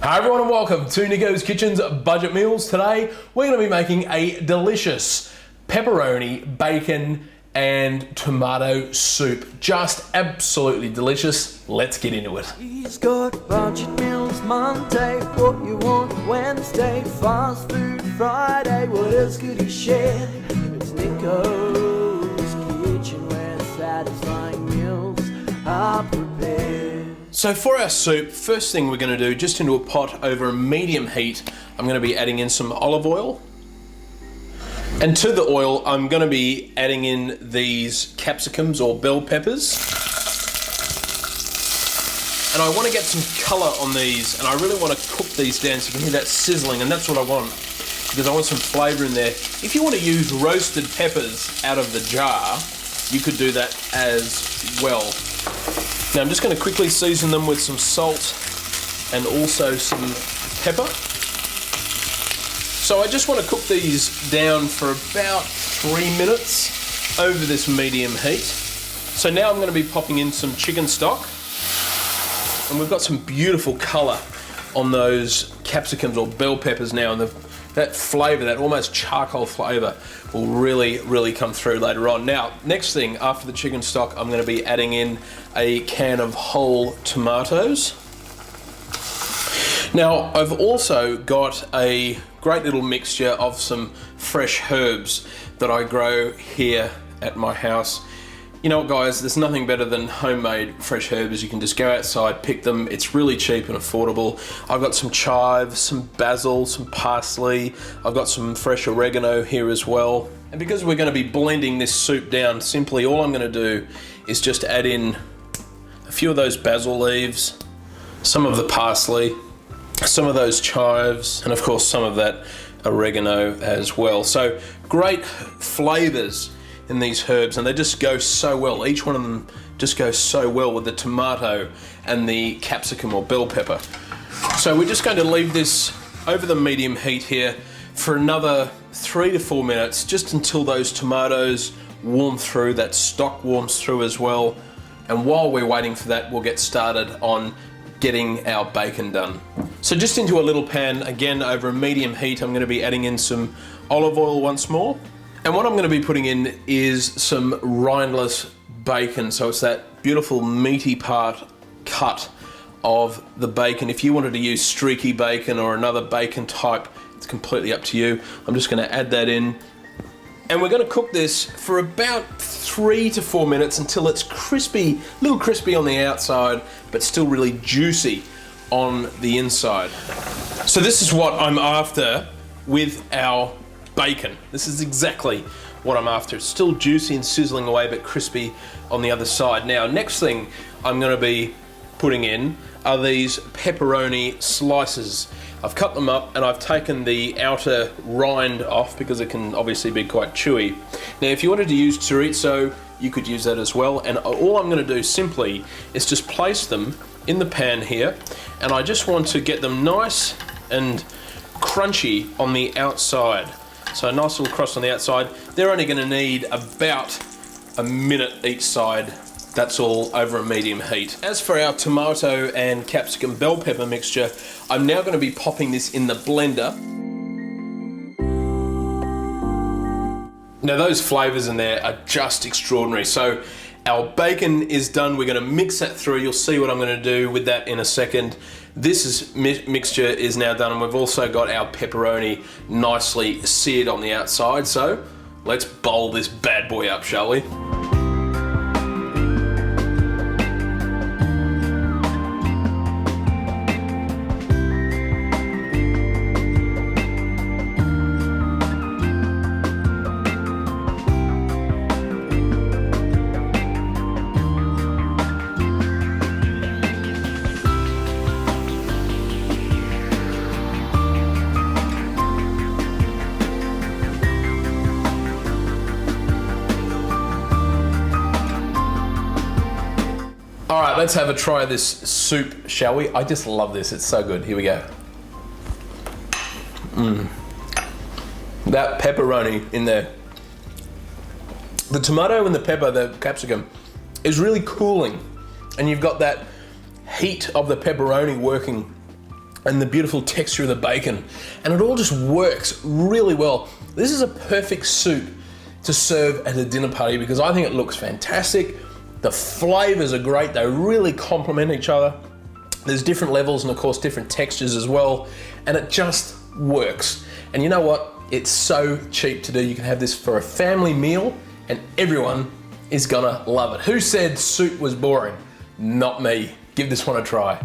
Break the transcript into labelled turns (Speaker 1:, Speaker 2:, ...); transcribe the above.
Speaker 1: Hi everyone and welcome to Nicko's Kitchen's Budget Meals. Today we're going to be making a delicious pepperoni, bacon and tomato soup. Just absolutely delicious. Let's get into it.
Speaker 2: He's got budget meals Monday, what you want Wednesday, fast food Friday, what else could he share? It's Nicko's Kitchen where satisfying meals are prepared.
Speaker 1: So for our soup, first thing we're going to do, just into a pot over a medium heat, I'm going to be adding in some olive oil. And to the oil, I'm going to be adding in these capsicums or bell peppers. And I want to get some colour on these, and I really want to cook these down so you can hear that sizzling, and that's what I want, because I want some flavour in there. If you want to use roasted peppers out of the jar, you could do that as well. Now I'm just going to quickly season them with some salt and also some pepper. So I just want to cook these down for about 3 minutes over this medium heat. So now I'm going to be popping in some chicken stock. And we've got some beautiful colour on those capsicums or bell peppers now, and that flavour, that almost charcoal flavour, will really come through later on. Now, next thing, after the chicken stock, I'm going to be adding in a can of whole tomatoes. Now, I've also got a great little mixture of some fresh herbs that I grow here at my house. You know what, guys, there's nothing better than homemade fresh herbs. You can just go outside, pick them. It's really cheap and affordable. I've got some chives, some basil, some parsley. I've got some fresh oregano here as well. And because we're going to be blending this soup down, simply all I'm going to do is just add in a few of those basil leaves, some of the parsley, some of those chives, and of course some of that oregano as well. So great flavors in these herbs, and they just go so well. Each one of them just goes so well with the tomato and the capsicum or bell pepper. So we're just going to leave this over the medium heat here for another 3 to 4 minutes, just until those tomatoes warm through, that stock warms through as well. And while we're waiting for that, we'll get started on getting our bacon done. So just into a little pan, again over a medium heat, I'm going to be adding in some olive oil once more. And what I'm going to be putting in is some rindless bacon. So it's that beautiful meaty part cut of the bacon. If you wanted to use streaky bacon or another bacon type, it's completely up to you. I'm just going to add that in. And we're going to cook this for about 3 to 4 minutes until it's crispy, a little crispy on the outside, but still really juicy on the inside. So this is what I'm after with our bacon. This is exactly what I'm after. It's still juicy and sizzling away, but crispy on the other side. Now, next thing I'm going to be putting in are these pepperoni slices. I've cut them up and I've taken the outer rind off because it can obviously be quite chewy. Now, if you wanted to use chorizo, you could use that as well. And all I'm going to do simply is just place them in the pan here, and I just want to get them nice and crunchy on the outside. So a nice little crust on the outside. They're only going to need about a minute each side. That's all over a medium heat. As for our tomato and capsicum bell pepper mixture, I'm now going to be popping this in the blender. Now those flavors in there are just extraordinary. So our bacon is done. We're going to mix that through. You'll see what I'm going to do with that in a second. This mixture is now done, and we've also got our pepperoni nicely seared on the outside. So let's bowl this bad boy up, shall we? All right, let's have a try of this soup, shall we? I just love this, it's so good. Here we go. That pepperoni in there. The tomato and the pepper, the capsicum, is really cooling. And you've got that heat of the pepperoni working and the beautiful texture of the bacon. And it all just works really well. This is a perfect soup to serve at a dinner party because I think it looks fantastic. The flavors are great. They really complement each other. There's different levels and of course different textures as well. And it just works. And you know what? It's so cheap to do. You can have this for a family meal and everyone is gonna love it. Who said soup was boring? Not me. Give this one a try.